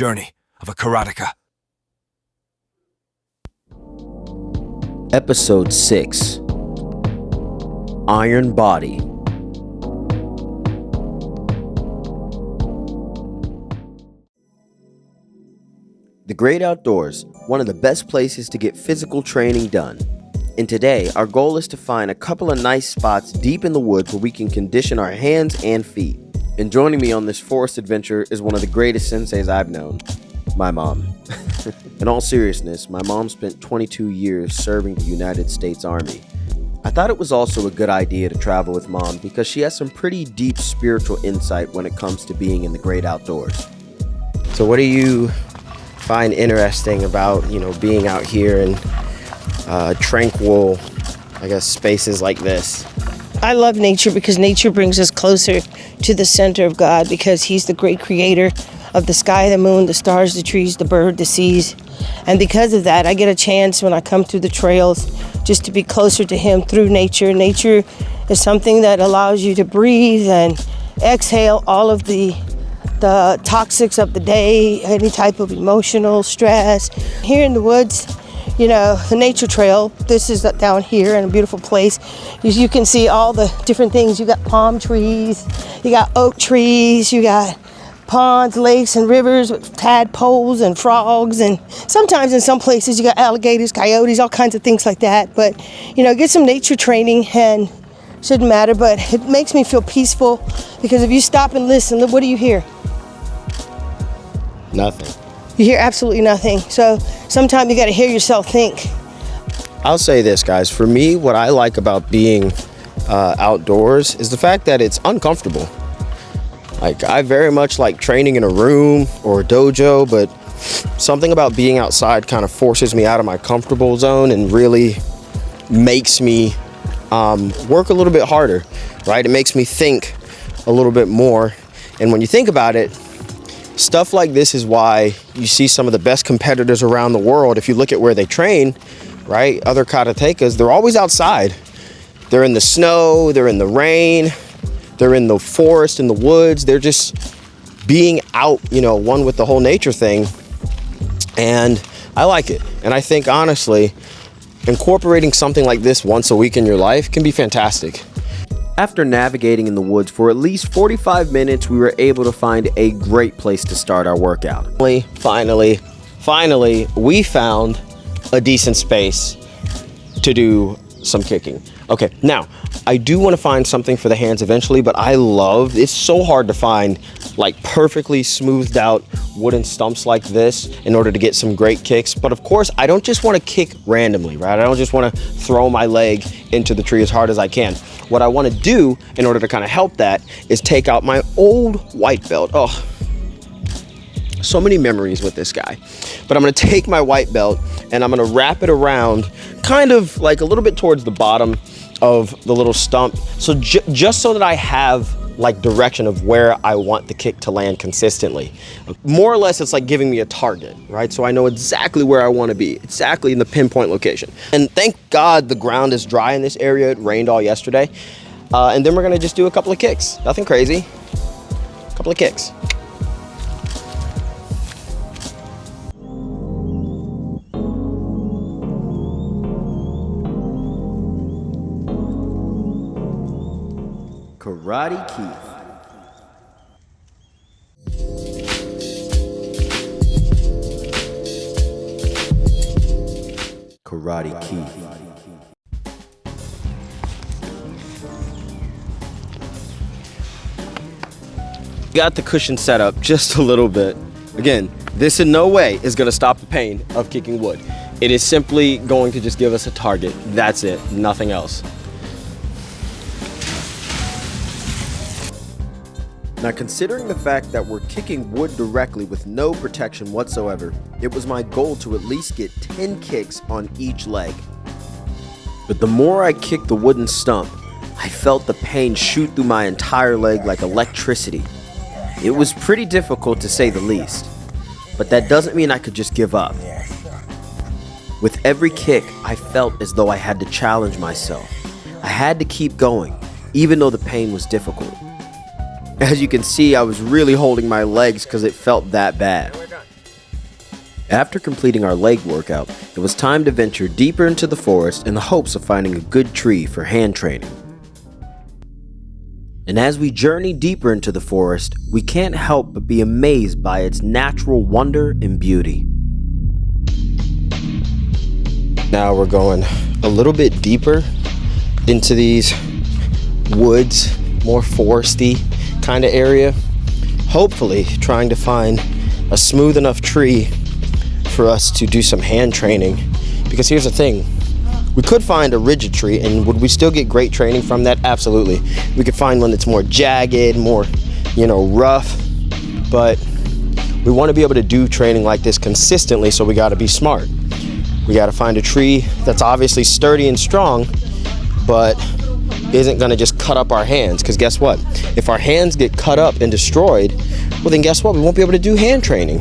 journey of a karateka. Episode 6, Iron Body. The great outdoors, one of the best places to get physical training done. And today, our goal is to find a couple of nice spots deep in the woods where we can condition our hands and feet. And joining me on this forest adventure is one of the greatest senseis I've known, my mom. In all seriousness, my mom spent 22 years serving the United States Army. I thought it was also a good idea to travel with mom because she has some pretty deep spiritual insight when it comes to being in the great outdoors. So what do you find interesting about, being out here in tranquil, spaces like this? I love nature because nature brings us closer to the center of God because He's the great creator of the sky, the moon, the stars, the trees, the bird, the seas. And because of that, I get a chance when I come through the trails just to be closer to Him through nature. Nature is something that allows you to breathe and exhale all of the toxics of the day, any type of emotional stress. Here in the woods, the nature trail, this is down here in a beautiful place. You can see all the different things. You got palm trees, you got oak trees, you got ponds, lakes, and rivers with tadpoles and frogs. And sometimes in some places you got alligators, coyotes, all kinds of things like that. But, get some nature training and shouldn't matter, but it makes me feel peaceful because if you stop and listen, look, what do you hear? Nothing. You hear absolutely nothing. So sometimes you got to hear yourself think. I'll say this, guys. For me, what I like about being outdoors is the fact that it's uncomfortable. I very much like training in a room or a dojo, but something about being outside kind of forces me out of my comfortable zone and really makes me work a little bit harder, right? It makes me think a little bit more. And when you think about it, stuff like this is why you see some of the best competitors around the world. If you look at where they train, right? Other karatekas, they're always outside. They're in the snow, they're in the rain, they're in the forest, in the woods. They're just being out, one with the whole nature thing. And I like it. And I think, honestly, incorporating something like this once a week in your life can be fantastic. After navigating in the woods for at least 45 minutes, we were able to find a great place to start our workout. Finally, we found a decent space to do some kicking. Okay, now, I do want to find something for the hands eventually, but it's so hard to find perfectly smoothed out wooden stumps like this in order to get some great kicks. But of course, I don't just want to kick randomly, right? I don't just want to throw my leg into the tree as hard as I can. What I want to do in order to kind of help that is take out my old white belt. Oh, so many memories with this guy. But I'm going to take my white belt and I'm going to wrap it around kind of a little bit towards the bottom of the little stump. So just so that I have direction of where I want the kick to land consistently. More or less, it's like giving me a target, right? So I know exactly where I want to be, exactly in the pinpoint location. And thank God the ground is dry in this area. It rained all yesterday. And then we're going to just do a couple of kicks. Nothing crazy. A couple of kicks. Karate Kieth. Karate Kieth. Got the cushion set up just a little bit. Again, this in no way is going to stop the pain of kicking wood. It is simply going to just give us a target. That's it, nothing else. Now, considering the fact that we're kicking wood directly with no protection whatsoever, it was my goal to at least get 10 kicks on each leg. But the more I kicked the wooden stump, I felt the pain shoot through my entire leg like electricity. It was pretty difficult to say the least, but that doesn't mean I could just give up. With every kick, I felt as though I had to challenge myself. I had to keep going, even though the pain was difficult. As you can see, I was really holding my legs because it felt that bad. After completing our leg workout, it was time to venture deeper into the forest in the hopes of finding a good tree for hand training. And as we journey deeper into the forest, we can't help but be amazed by its natural wonder and beauty. Now we're going a little bit deeper into these woods, more foresty kind of area, hopefully trying to find a smooth enough tree for us to do some hand training. Because here's the thing, we could find a rigid tree, and would we still get great training from that? Absolutely. We could find one that's more jagged, more, rough, but we want to be able to do training like this consistently, so we got to be smart. We got to find a tree that's obviously sturdy and strong, but isn't going to just cut up our hands, because guess what? If our hands get cut up and destroyed, well then guess what? We won't be able to do hand training.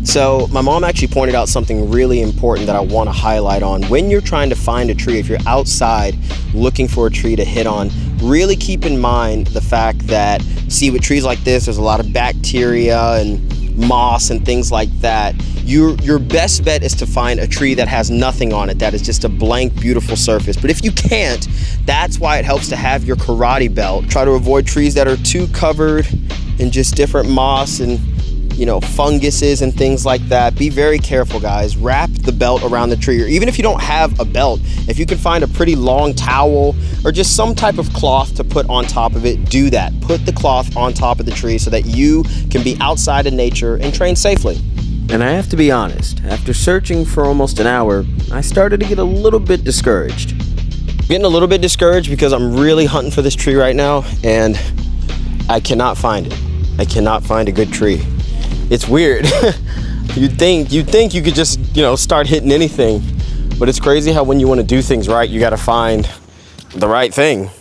So my mom actually pointed out something really important that I want to highlight on. When you're trying to find a tree, if you're outside looking for a tree to hit on, really keep in mind the fact that, see, with trees like this, there's a lot of bacteria and moss and things like that. Your best bet is to find a tree that has nothing on it, that is just a blank, beautiful surface. But if you can't, that's why it helps to have your karate belt. Try to avoid trees that are too covered in just different moss and funguses and things like that. Be very careful, guys. Wrap the belt around the tree, or even if you don't have a belt, if you can find a pretty long towel or just some type of cloth to put on top of it, do that. Put the cloth on top of the tree so that you can be outside in nature and train safely. And I have to be honest, after searching for almost an hour, I started to get a little bit discouraged. Getting a little bit discouraged because I'm really hunting for this tree right now, and I cannot find it. I cannot find a good tree. It's weird. You'd think you could just, start hitting anything, but it's crazy how when you want to do things right, you got to find the right thing.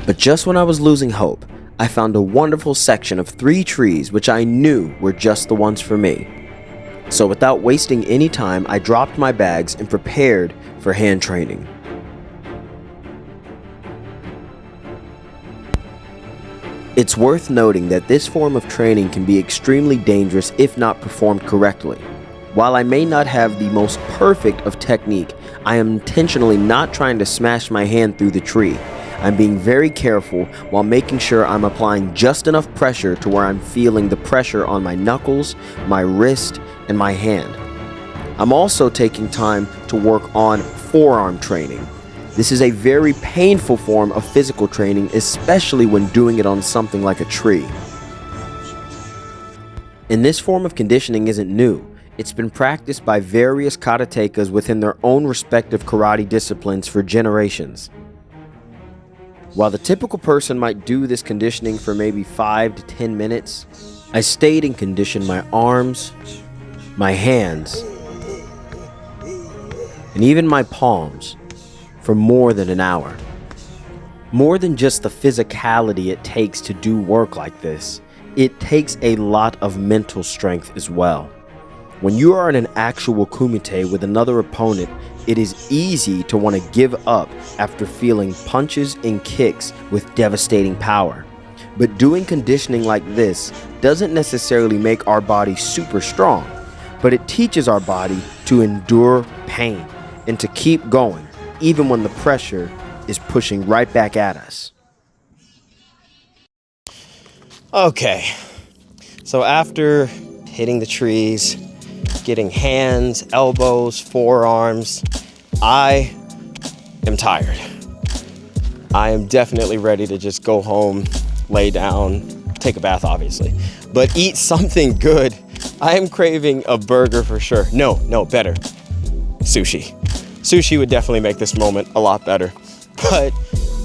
But just when I was losing hope, I found a wonderful section of 3 trees which I knew were just the ones for me. So without wasting any time, I dropped my bags and prepared for hand training. It's worth noting that this form of training can be extremely dangerous if not performed correctly. While I may not have the most perfect of technique, I am intentionally not trying to smash my hand through the tree. I'm being very careful while making sure I'm applying just enough pressure to where I'm feeling the pressure on my knuckles, my wrist, and my hand. I'm also taking time to work on forearm training. This is a very painful form of physical training, especially when doing it on something like a tree. And this form of conditioning isn't new. It's been practiced by various karatekas within their own respective karate disciplines for generations. While the typical person might do this conditioning for maybe 5 to 10 minutes, I stayed and conditioned my arms, my hands, and even my palms for more than an hour. More than just the physicality it takes to do work like this, it takes a lot of mental strength as well. When you are in an actual kumite with another opponent, it is easy to want to give up after feeling punches and kicks with devastating power. But doing conditioning like this doesn't necessarily make our body super strong, but it teaches our body to endure pain and to keep going, even when the pressure is pushing right back at us. Okay, so after hitting the trees, getting hands, elbows, forearms, I am tired. I am definitely ready to just go home, lay down, take a bath obviously, but eat something good. I am craving a burger for sure. No, better. Sushi. Sushi would definitely make this moment a lot better. But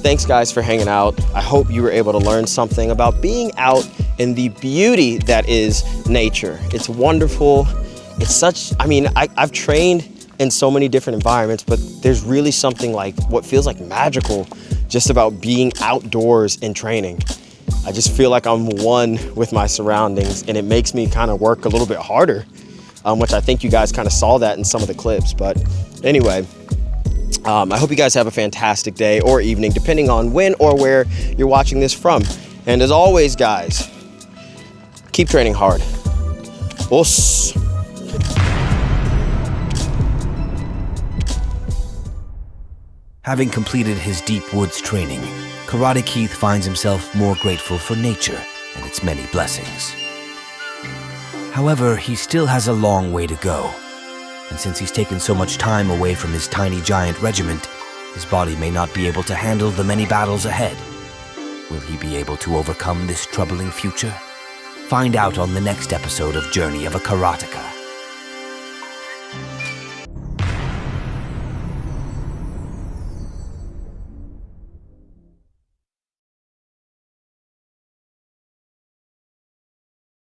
thanks guys for hanging out. I hope you were able to learn something about being out in the beauty that is nature. It's wonderful. It's such, I've trained in so many different environments, but there's really something like what feels like magical just about being outdoors and training. I just feel like I'm one with my surroundings, and it makes me kind of work a little bit harder, which I think you guys kind of saw that in some of the clips. But anyway, I hope you guys have a fantastic day or evening, depending on when or where you're watching this from. And as always, guys, keep training hard. Us. Having completed his deep woods training, Karate Kieth finds himself more grateful for nature and its many blessings. However, he still has a long way to go, and since he's taken so much time away from his tiny giant regiment, his body may not be able to handle the many battles ahead. Will he be able to overcome this troubling future? Find out on the next episode of Journey of a Karateka.